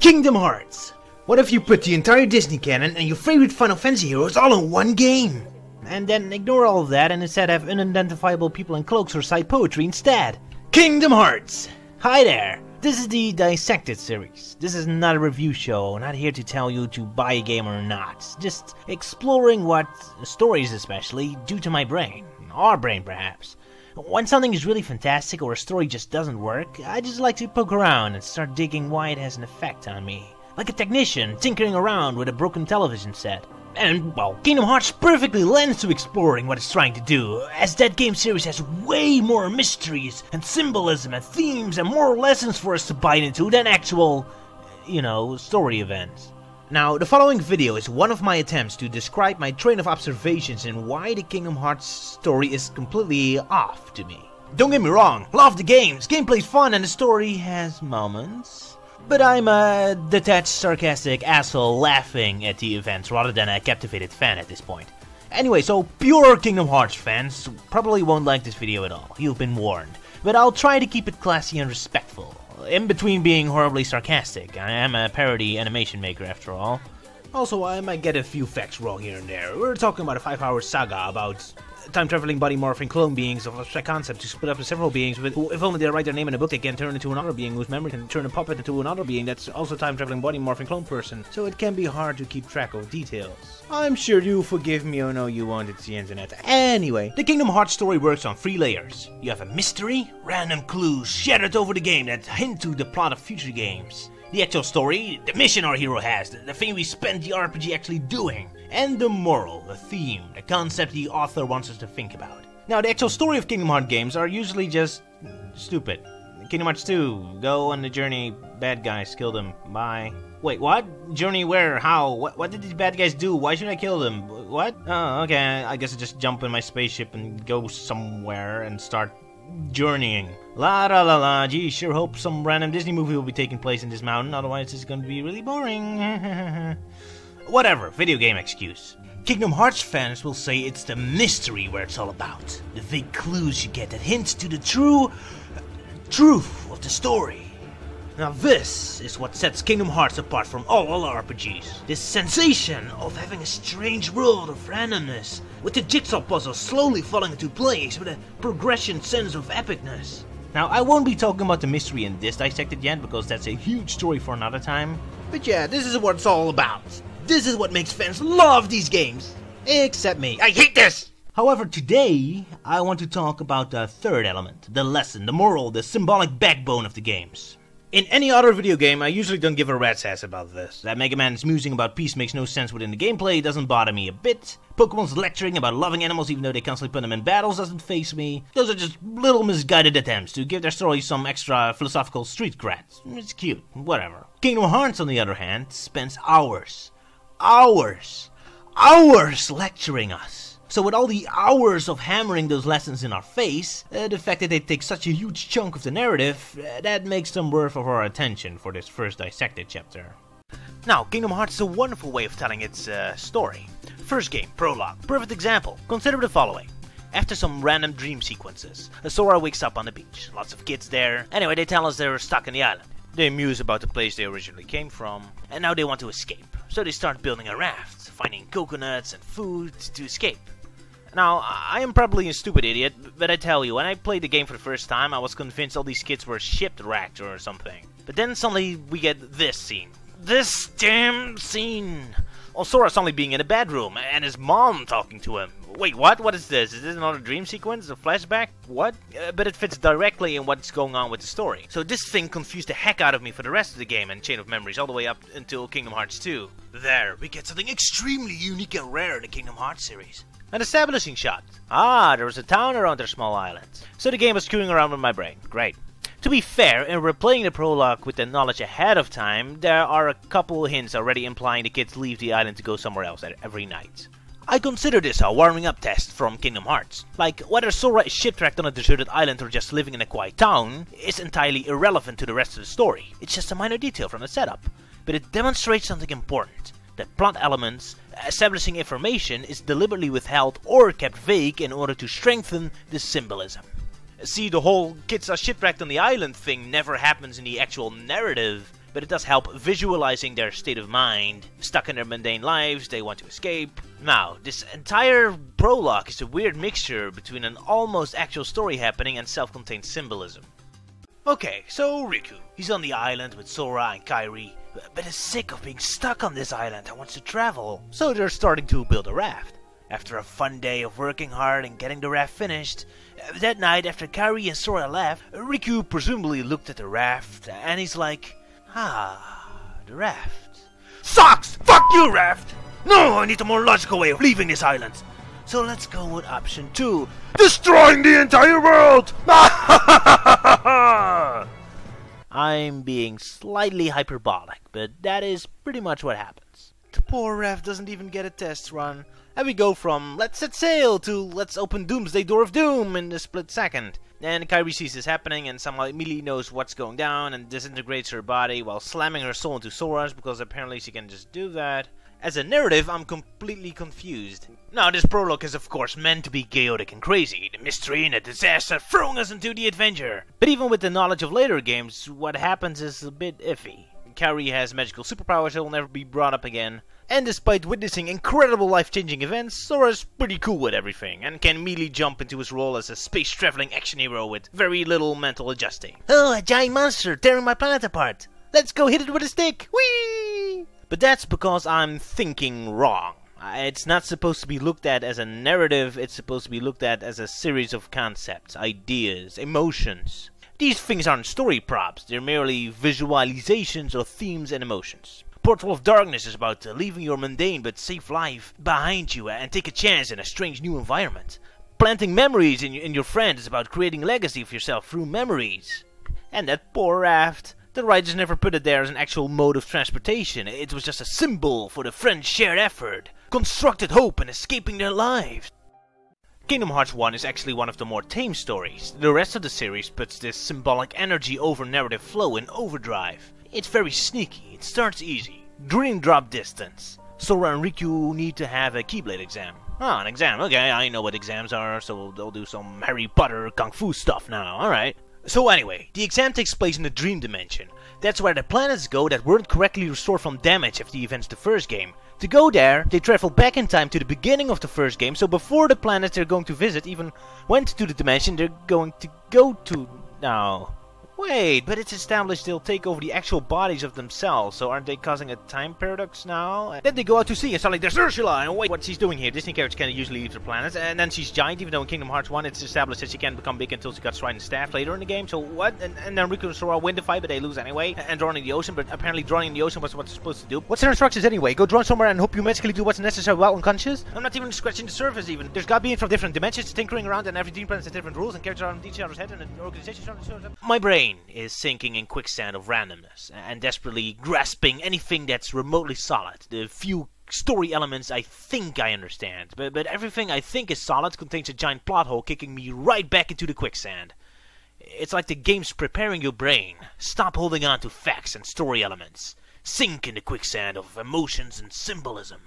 Kingdom Hearts! What if you put the entire Disney canon and your favorite Final Fantasy heroes all in one game? And then ignore all of that and instead have unidentifiable people in cloaks recite poetry instead. Kingdom Hearts! Hi there! This is the Dissected series. This is not a review show, not here to tell you to buy a game or not. Just exploring what stories especially do to my brain. Our brain perhaps. When something is really fantastic or a story just doesn't work, I just like to poke around and start digging why it has an effect on me. Like a technician tinkering around with a broken television set. And, well, Kingdom Hearts perfectly lends to exploring what it's trying to do, as that game series has way more mysteries and symbolism and themes and moral lessons for us to bite into than actual, story events. Now, the following video is one of my attempts to describe my train of observations and why the Kingdom Hearts story is completely off to me. Don't get me wrong, love the games, gameplay's fun and the story has moments. But I'm a detached, sarcastic asshole laughing at the events rather than a captivated fan at this point. Anyway, so pure Kingdom Hearts fans probably won't like this video at all, you've been warned. But I'll try to keep it classy and respectful, in between being horribly sarcastic. I am a parody animation maker after all. Also, I might get a few facts wrong here and there. We're talking about a 5-hour saga about time-traveling body-morphing clone beings of abstract concept to split up into several beings who, if only they write their name in a book, they can turn into another being whose memory can turn a puppet into another being that's also time-traveling body-morphing clone person, so it can be hard to keep track of details. I'm sure you'll forgive me, oh no you won't, it's the internet. Anyway, the Kingdom Hearts story works on 3 layers. You have a mystery, random clues scattered over the game that hint to the plot of future games. The actual story, the mission our hero has, the thing we spend the RPG actually doing, and the moral, the theme, the concept the author wants us to think about. Now, the actual story of Kingdom Hearts games are usually just stupid. Kingdom Hearts 2, go on the journey, bad guys, kill them, bye. Wait, what? Journey where? How? What did these bad guys do? Why should I kill them? What? Oh, okay, I guess I just jump in my spaceship and go somewhere and start journeying. La la la la, gee, sure hope some random Disney movie will be taking place in this mountain, otherwise it's gonna be really boring. Whatever, video game excuse. Kingdom Hearts fans will say it's the mystery where it's all about. The vague clues you get that hints to the truth of the story. Now this is what sets Kingdom Hearts apart from all other RPGs. This sensation of having a strange world of randomness, with the jigsaw puzzle slowly falling into place with a progression sense of epicness. Now I won't be talking about the mystery in this Dissected yet, because that's a huge story for another time. But yeah, this is what it's all about. This is what makes fans love these games. Except me. I hate this! However, today, I want to talk about the third element, the lesson, the moral, the symbolic backbone of the games. In any other video game, I usually don't give a rat's ass about this. That Mega Man's musing about peace makes no sense within the gameplay, doesn't bother me a bit. Pokemon's lecturing about loving animals even though they constantly put them in battles doesn't faze me. Those are just little misguided attempts to give their story some extra philosophical street cred. It's cute, whatever. Kingdom Hearts, on the other hand, spends hours lecturing us. So with all the hours of hammering those lessons in our face, the fact that they take such a huge chunk of the narrative, that makes them worth of our attention for this first Dissected chapter. Now, Kingdom Hearts is a wonderful way of telling its story. First game, Prologue. Perfect example. Consider the following. After some random dream sequences, Sora wakes up on the beach. Lots of kids there. Anyway, they tell us they're stuck in the island. They muse about the place they originally came from, and now they want to escape. So they start building a raft, finding coconuts and food to escape. Now, I am probably a stupid idiot, but I tell you, when I played the game for the first time, I was convinced all these kids were shipwrecked or something. But then suddenly we get this scene. This damn scene! Sora suddenly being in a bedroom, and his mom talking to him. Wait, what? What is this? Is this another dream sequence? A flashback? What? But it fits directly in what's going on with the story. So this thing confused the heck out of me for the rest of the game and Chain of Memories all the way up until Kingdom Hearts 2. There, we get something extremely unique and rare in the Kingdom Hearts series. An establishing shot. There was a town around their small island. So the game was screwing around with my brain. Great. To be fair, in replaying the prologue with the knowledge ahead of time, there are a couple hints already implying the kids leave the island to go somewhere else every night. I consider this a warming up test from Kingdom Hearts. Like, whether Sora is shipwrecked on a deserted island or just living in a quiet town is entirely irrelevant to the rest of the story. It's just a minor detail from the setup. But it demonstrates something important. That plot elements, establishing information, is deliberately withheld or kept vague in order to strengthen the symbolism. See, the whole kids are shipwrecked on the island thing never happens in the actual narrative, but it does help visualizing their state of mind. Stuck in their mundane lives, they want to escape. Now, this entire prologue is a weird mixture between an almost actual story happening and self-contained symbolism. Okay, so Riku, he's on the island with Sora and Kairi, but is sick of being stuck on this island and wants to travel. So they're starting to build a raft. After a fun day of working hard and getting the raft finished, that night after Kairi and Sora left, Riku presumably looked at the raft and he's like, the raft. Sucks! Fuck you, raft! No, I need a more logical way of leaving this island. So let's go with option 2. Destroying the entire world! I'm being slightly hyperbolic, but that is pretty much what happens. The poor raft doesn't even get a test run. And we go from let's set sail to let's open Doomsday Door of Doom in a split second. And Kairi sees this happening and somehow immediately knows what's going down and disintegrates her body while slamming her soul into Sora's because apparently she can just do that. As a narrative, I'm completely confused. Now, this prologue is of course meant to be chaotic and crazy, the mystery and the disaster throwing us into the adventure. But even with the knowledge of later games, what happens is a bit iffy. Kairi has magical superpowers that will never be brought up again. And despite witnessing incredible life-changing events, Sora's pretty cool with everything, and can immediately jump into his role as a space-traveling action hero with very little mental adjusting. Oh, a giant monster tearing my planet apart! Let's go hit it with a stick! Whee! But that's because I'm thinking wrong. It's not supposed to be looked at as a narrative, it's supposed to be looked at as a series of concepts, ideas, emotions. These things aren't story props, they're merely visualizations of themes and emotions. Portal of Darkness is about leaving your mundane but safe life behind you and take a chance in a strange new environment. Planting memories in your friend is about creating legacy of yourself through memories. And that poor raft. The writers never put it there as an actual mode of transportation. It was just a symbol for the friends' shared effort, constructed hope and escaping their lives. Kingdom Hearts 1 is actually one of the more tame stories. The rest of the series puts this symbolic energy over narrative flow in overdrive. It's very sneaky, it starts easy. Dream drop distance. Sora and Riku need to have a Keyblade exam. Ah, an exam, okay, I know what exams are, so they'll do some Harry Potter Kung Fu stuff now, alright. So anyway, the exam takes place in the Dream Dimension. That's where the planets go that weren't correctly restored from damage after the events of the first game. To go there, they travel back in time to the beginning of the first game, so before the planets they're going to visit even went to the dimension they're going to go to now. Wait, but it's established they'll take over the actual bodies of themselves, so aren't they causing a time paradox now? Then they go out to sea and start like, there's Ursula, and wait, what she's doing here? Disney characters can usually leave their planets, and then she's giant, even though in Kingdom Hearts 1 it's established that she can't become big until she got Trident Staff later in the game, so what? And then Riku and Sora win the fight, but they lose anyway, and drowning in the ocean, but apparently drowning in the ocean was what they're supposed to do. What's their instructions anyway? Go drown somewhere and hope you magically do what's necessary while unconscious? I'm not even scratching the surface even. There's got beings from different dimensions tinkering around, and every dream planet has different rules, and characters are on each other's head, and an organization My brain is sinking in quicksand of randomness and desperately grasping anything that's remotely solid. The few story elements I think I understand, but everything I think is solid contains a giant plot hole kicking me right back into the quicksand. It's like the game's preparing your brain. Stop holding on to facts and story elements. Sink in the quicksand of emotions and symbolism.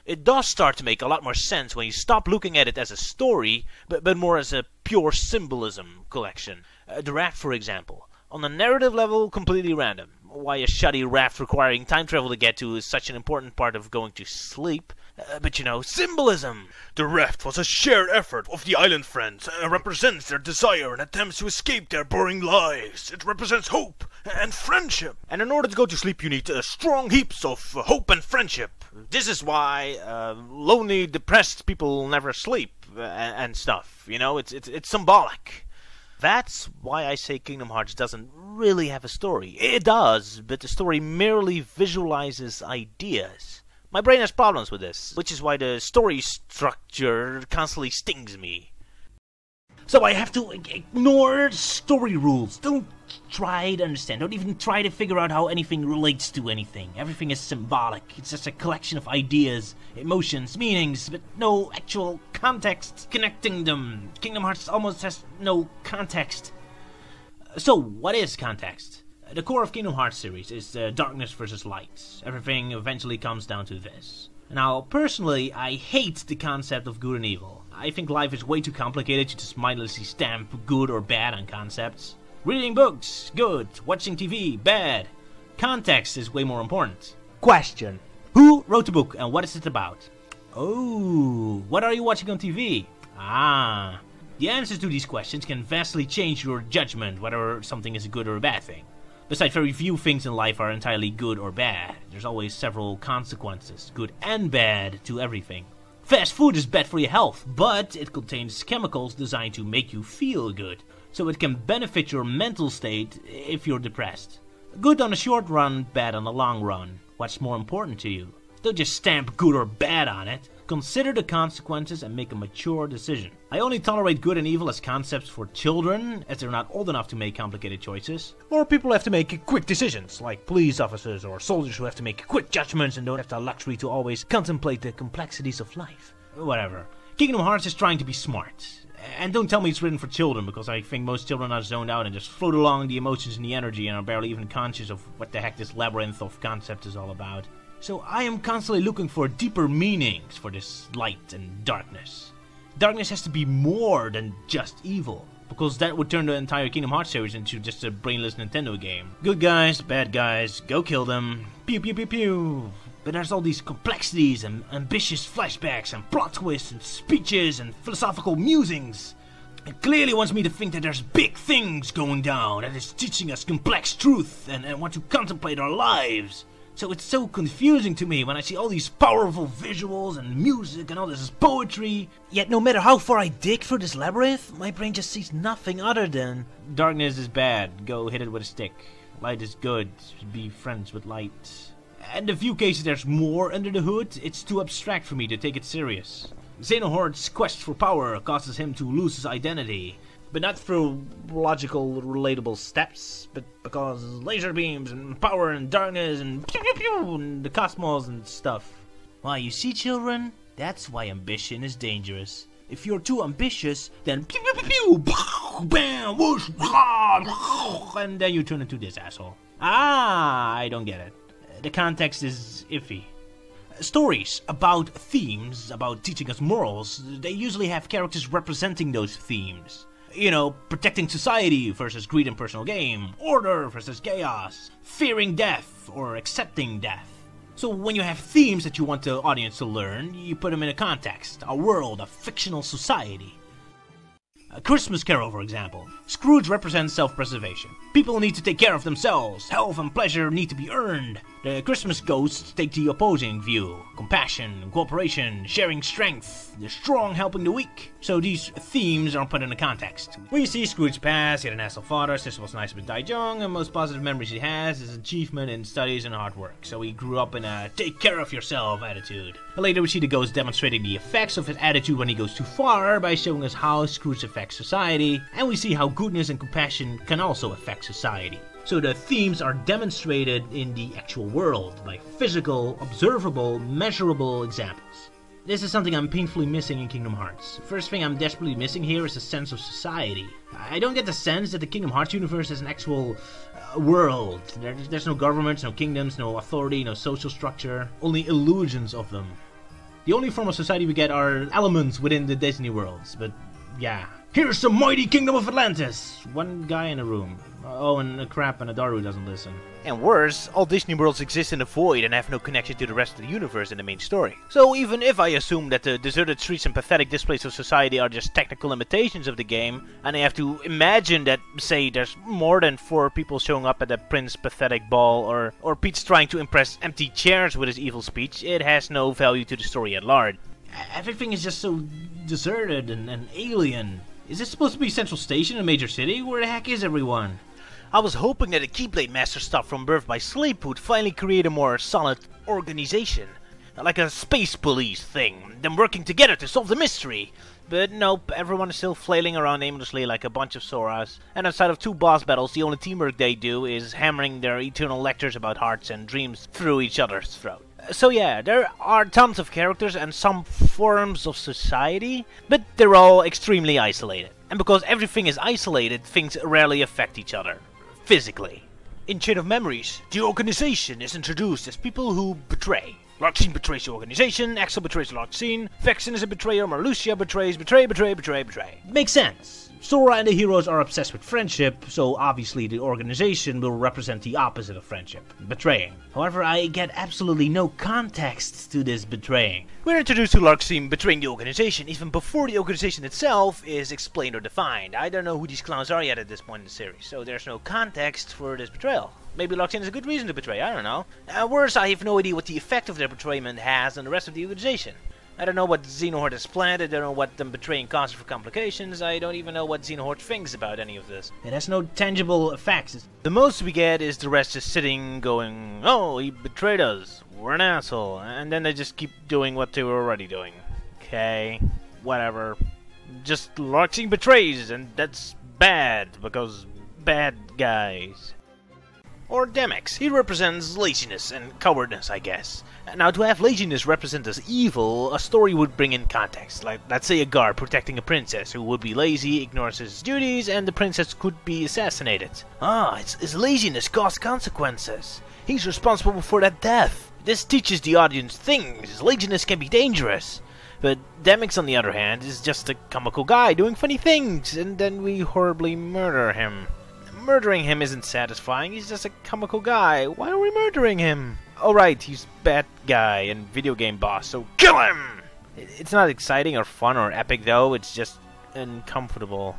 It does start to make a lot more sense when you stop looking at it as a story, but more as a pure symbolism collection. The raft, for example. On the narrative level, completely random. Why a shoddy raft requiring time travel to get to is such an important part of going to sleep. But you know, symbolism! The raft was a shared effort of the island friends and represents their desire and attempts to escape their boring lives. It represents hope and friendship. And in order to go to sleep you need strong heaps of hope and friendship. This is why lonely, depressed people never sleep and stuff. You know, it's symbolic. That's why I say Kingdom Hearts doesn't really have a story. It does, but the story merely visualizes ideas. My brain has problems with this, which is why the story structure constantly stings me. So I have to ignore story rules. Don't try to understand. Don't even try to figure out how anything relates to anything. Everything is symbolic. It's just a collection of ideas, emotions, meanings, but no actual context connecting them. Kingdom Hearts almost has no context. So, what is context? The core of Kingdom Hearts series is darkness versus light. Everything eventually comes down to this. Now, personally, I hate the concept of good and evil. I think life is way too complicated to just mindlessly stamp good or bad on concepts. Reading books, good. Watching TV, bad. context is way more important. Question. Who wrote the book and what is it about? Oh, what are you watching on TV? Ah, the answers to these questions can vastly change your judgment whether something is a good or a bad thing. Besides, very few things in life are entirely good or bad. There's always several consequences, good and bad, to everything. Fast food is bad for your health, but it contains chemicals designed to make you feel good, so it can benefit your mental state if you're depressed. Good on the short run, bad on the long run. What's more important to you? Don't just stamp good or bad on it. Consider the consequences and make a mature decision. I only tolerate good and evil as concepts for children, as they're not old enough to make complicated choices. Or people who have to make quick decisions, like police officers or soldiers who have to make quick judgments and don't have the luxury to always contemplate the complexities of life. Whatever. Kingdom Hearts is trying to be smart. And don't tell me it's written for children, because I think most children are zoned out and just float along the emotions and the energy and are barely even conscious of what the heck this labyrinth of concepts is all about. So I am constantly looking for deeper meanings for this light and darkness. Darkness has to be more than just evil, because that would turn the entire Kingdom Hearts series into just a brainless Nintendo game. Good guys, bad guys, go kill them, pew pew pew pew. But there's all these complexities and ambitious flashbacks and plot twists and speeches and philosophical musings. It clearly wants me to think that there's big things going down, that it's teaching us complex truth and want to contemplate our lives. So it's so confusing to me when I see all these powerful visuals and music and all this poetry. Yet no matter how far I dig through this labyrinth, my brain just sees nothing other than... Darkness is bad, go hit it with a stick. Light is good, be friends with light. And in a few cases there's more under the hood, it's too abstract for me to take it serious. Xenohort's quest for power causes him to lose his identity. But not through logical, relatable steps, but because laser beams and power and darkness and pew pew pew and the cosmos and stuff. Why, you see, children? That's why ambition is dangerous. If you're too ambitious, then pew pew pew pew, bam, whoosh, and then you turn into this asshole. Ah, I don't get it. The context is iffy. Stories about themes, about teaching us morals, they usually have characters representing those themes. You know, protecting society versus greed and personal gain, order versus chaos, fearing death or accepting death. So when you have themes that you want the audience to learn, you put them in a context, a world, a fictional society. A Christmas Carol, for example. Scrooge represents self-preservation. People need to take care of themselves. Health and pleasure need to be earned. The Christmas ghosts take the opposing view. Compassion, cooperation, sharing strength, the strong helping the weak. So these themes are put in a context. We see Scrooge pass, he had an asshole father, sister was nice but died young, and most positive memories he has is achievement in studies and hard work. So he grew up in a take care of yourself attitude. And later we see the ghost demonstrating the effects of his attitude when he goes too far by showing us how Scrooge affects society, and we see how goodness and compassion can also affect society. So the themes are demonstrated in the actual world by physical, observable, measurable examples. This is something I'm painfully missing in Kingdom Hearts. First thing I'm desperately missing here is a sense of society. I don't get the sense that the Kingdom Hearts universe is an actual world. There's no governments, no kingdoms, no authority, no social structure, only illusions of them. The only form of society we get are elements within the Disney worlds, but yeah. Here's the mighty kingdom of Atlantis! One guy in a room. Oh, and a crap and a Daru doesn't listen. And worse, all Disney worlds exist in the void and have no connection to the rest of the universe in the main story. So even if I assume that the deserted streets and pathetic displays of society are just technical limitations of the game, and I have to imagine that, say, there's more than 4 people showing up at the Prince's pathetic ball, or Pete's trying to impress empty chairs with his evil speech, it has no value to the story at large. Everything is just so deserted and alien. Is this supposed to be Central Station, a major city? Where the heck is everyone? I was hoping that the Keyblade Master stuff from Birth by Sleep would finally create a more solid organization. Like a space police thing, them working together to solve the mystery. But nope, everyone is still flailing around aimlessly like a bunch of Soras. And outside of 2 boss battles, the only teamwork they do is hammering their eternal lectures about hearts and dreams through each other's throat. So yeah, there are tons of characters and some forms of society, but they're all extremely isolated. And because everything is isolated, things rarely affect each other. Physically. In Chain of Memories, the organization is introduced as people who betray. Larxene betrays the organization, Axel betrays Larxene, Vexen is a betrayer, Marluxia betray. Makes sense. Sora and the heroes are obsessed with friendship, so obviously the organization will represent the opposite of friendship, betraying. However, I get absolutely no context to this betraying. We're introduced to Lark's team betraying the organization even before the organization itself is explained or defined. I don't know who these clowns are yet at this point in the series, so there's no context for this betrayal. Maybe Lark's is a good reason to betray, I don't know. Worse, I have no idea what the effect of their betrayment has on the rest of the organization. I don't know what Xenohort has planned, I don't know what them betraying causes for complications, I don't even know what Xenohort thinks about any of this. It has no tangible effects. The most we get is the rest just sitting going, oh, he betrayed us, we're an asshole, and then they just keep doing what they were already doing. Okay, whatever. Just Larxene betrays, and that's bad, because bad guys. Or Demyx. He represents laziness and cowardice, I guess. Now, to have laziness represent as evil, a story would bring in context. Like, let's say a guard protecting a princess who would be lazy, ignores his duties, and the princess could be assassinated. Ah, his laziness caused consequences. He's responsible for that death. This teaches the audience things. Laziness can be dangerous. But Demyx, on the other hand, is just a comical guy doing funny things, and then we horribly murder him. Murdering him isn't satisfying, he's just a comical guy. Why are we murdering him? Alright, he's bad guy and video game boss, so kill him! It's not exciting or fun or epic though, it's just uncomfortable.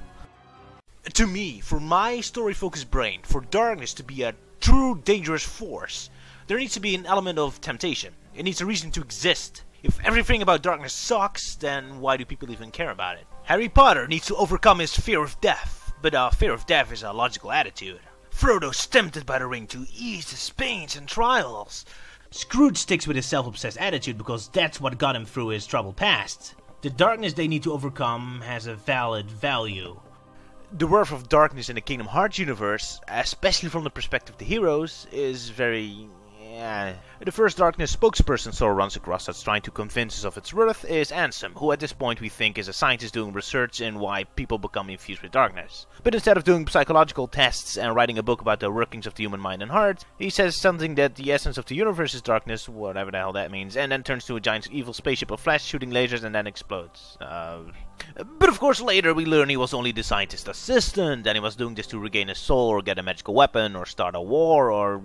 To me, for my story-focused brain, for darkness to be a true dangerous force, there needs to be an element of temptation. It needs a reason to exist. If everything about darkness sucks, then why do people even care about it? Harry Potter needs to overcome his fear of death. But fear of death is a logical attitude. Frodo's tempted by the ring to ease his pains and trials. Scrooge sticks with his self-obsessed attitude because that's what got him through his troubled past. The darkness they need to overcome has a valid value. The worth of darkness in the Kingdom Hearts universe, especially from the perspective of the heroes, is very... The first Darkness spokesperson Sora runs across that's trying to convince us of its worth is Ansem, who at this point we think is a scientist doing research in why people become infused with darkness. But instead of doing psychological tests and writing a book about the workings of the human mind and heart, he says something that the essence of the universe is darkness, whatever the hell that means, and then turns to a giant evil spaceship of flash shooting lasers and then explodes. But of course later we learn he was only the scientist's assistant, and he was doing this to regain his soul or get a magical weapon or start a war or...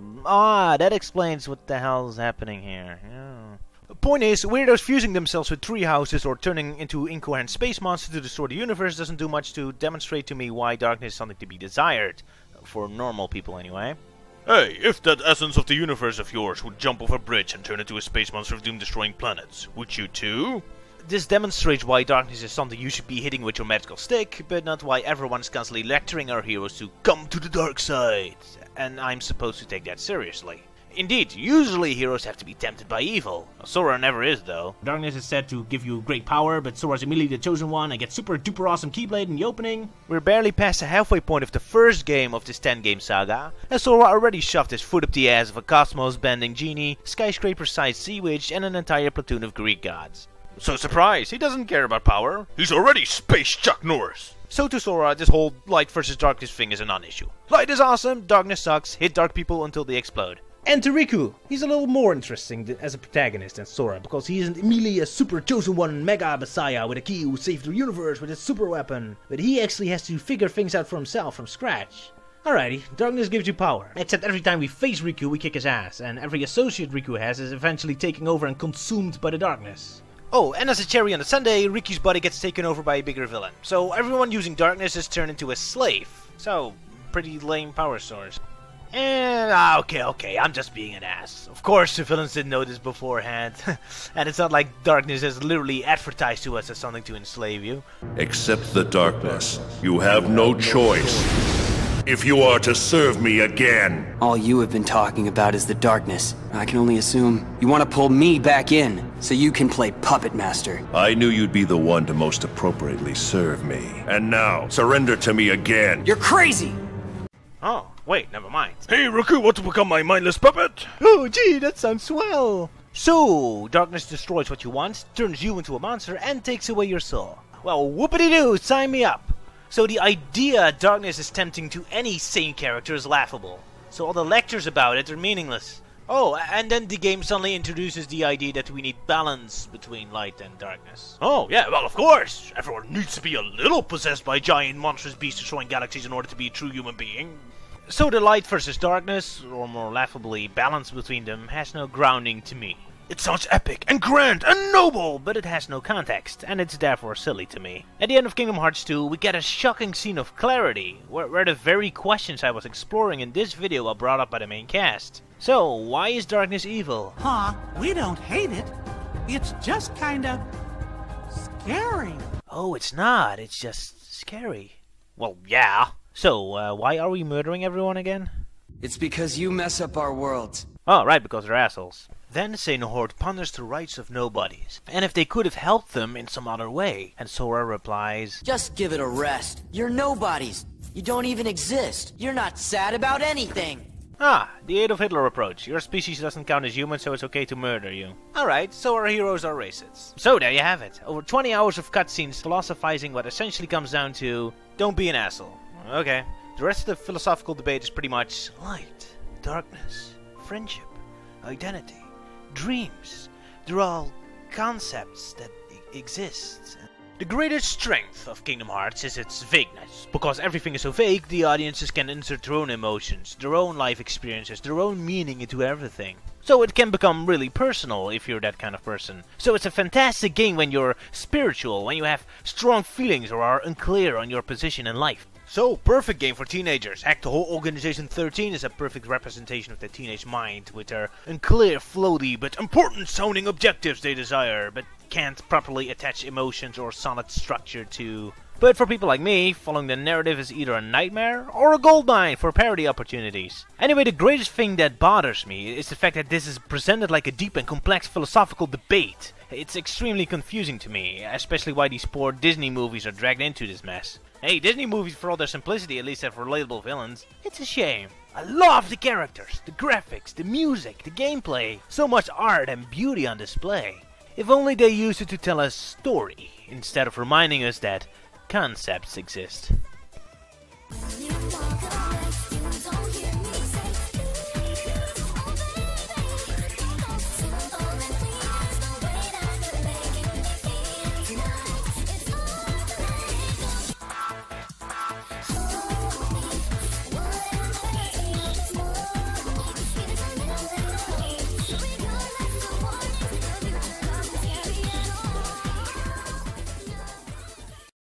that explains what the hell's happening here. Yeah. The point is, weirdos fusing themselves with tree houses or turning into incoherent space monsters to destroy the universe doesn't do much to demonstrate to me why darkness is something to be desired. For normal people anyway. Hey, if that essence of the universe of yours would jump off a bridge and turn into a space monster of doom-destroying planets, would you too? This demonstrates why darkness is something you should be hitting with your magical stick, but not why everyone's constantly lecturing our heroes to come to the dark side. And I'm supposed to take that seriously. Indeed, usually heroes have to be tempted by evil. Sora never is, though. Darkness is said to give you great power, but Sora's immediately the chosen one and gets super duper awesome Keyblade in the opening. We're barely past the halfway point of the first game of this 10-game saga, and Sora already shoved his foot up the ass of a cosmos-bending genie, skyscraper-sized sea witch, and an entire platoon of Greek gods. So surprise, he doesn't care about power. He's already Space Chuck Norris. So to Sora, this whole light versus darkness thing is a non-issue. Light is awesome, darkness sucks, hit dark people until they explode. And to Riku, he's a little more interesting as a protagonist than Sora, because he isn't immediately a super chosen one mega messiah with a key who saved the universe with his super weapon, but he actually has to figure things out for himself from scratch. Alrighty, darkness gives you power, except every time we face Riku we kick his ass, and every associate Riku has is eventually taken over and consumed by the darkness. Oh, and as a cherry on the sundae, Riku's body gets taken over by a bigger villain, so everyone using darkness is turned into a slave. So, pretty lame power source. And, okay, I'm just being an ass. Of course, the villains didn't know this beforehand. And it's not like darkness is literally advertised to us as something to enslave you. Accept the darkness. You have no choice. If you are to serve me again. All you have been talking about is the darkness. I can only assume you want to pull me back in, so you can play puppet master. I knew you'd be the one to most appropriately serve me. And now, surrender to me again. You're crazy! Oh, wait, never mind. Hey, Riku, want to become my mindless puppet? Oh, gee, that sounds swell. So, darkness destroys what you want, turns you into a monster, and takes away your soul. Well, whoopity-doo, sign me up. So the idea darkness is tempting to any sane character is laughable. So all the lectures about it are meaningless. Oh, and then the game suddenly introduces the idea that we need balance between light and darkness. Oh, yeah, well, of course. Everyone needs to be a little possessed by giant monstrous beasts destroying galaxies in order to be a true human being. So the light versus darkness, or more laughably, balance between them, has no grounding to me. It sounds epic and grand and noble, but it has no context, and it's therefore silly to me. At the end of Kingdom Hearts 2, we get a shocking scene of clarity, where the very questions I was exploring in this video are brought up by the main cast. So, why is darkness evil? Huh, we don't hate it. It's just kinda scary. Oh, it's not, it's just scary. Well, yeah. So, why are we murdering everyone again? It's because you mess up our world. Oh, right, because they're assholes. Then Xenohort ponders the rights of nobodies, and if they could have helped them in some other way. And Sora replies, Just give it a rest. You're nobodies. You don't even exist. You're not sad about anything. Ah, the Adolf Hitler approach. Your species doesn't count as human, so it's okay to murder you. Alright, so our heroes are racists. So there you have it. Over 20 hours of cutscenes philosophizing what essentially comes down to, don't be an asshole. Okay. The rest of the philosophical debate is pretty much light, darkness, friendship, identity, dreams. They're all concepts that exist. The greatest strength of Kingdom Hearts is its vagueness. Because everything is so vague, the audiences can insert their own emotions, their own life experiences, their own meaning into everything. So it can become really personal if you're that kind of person. So it's a fantastic game when you're spiritual, when you have strong feelings or are unclear on your position in life. So, perfect game for teenagers. Heck, the whole Organization 13 is a perfect representation of the teenage mind, with their unclear, floaty, but important sounding objectives they desire, but can't properly attach emotions or solid structure to. But for people like me, following the narrative is either a nightmare or a goldmine for parody opportunities. Anyway, the greatest thing that bothers me is the fact that this is presented like a deep and complex philosophical debate. It's extremely confusing to me, especially why these poor Disney movies are dragged into this mess. Hey, Disney movies, for all their simplicity, at least have relatable villains. It's a shame. I love the characters, the graphics, the music, the gameplay. So much art and beauty on display. If only they used it to tell a story, instead of reminding us that concepts exist.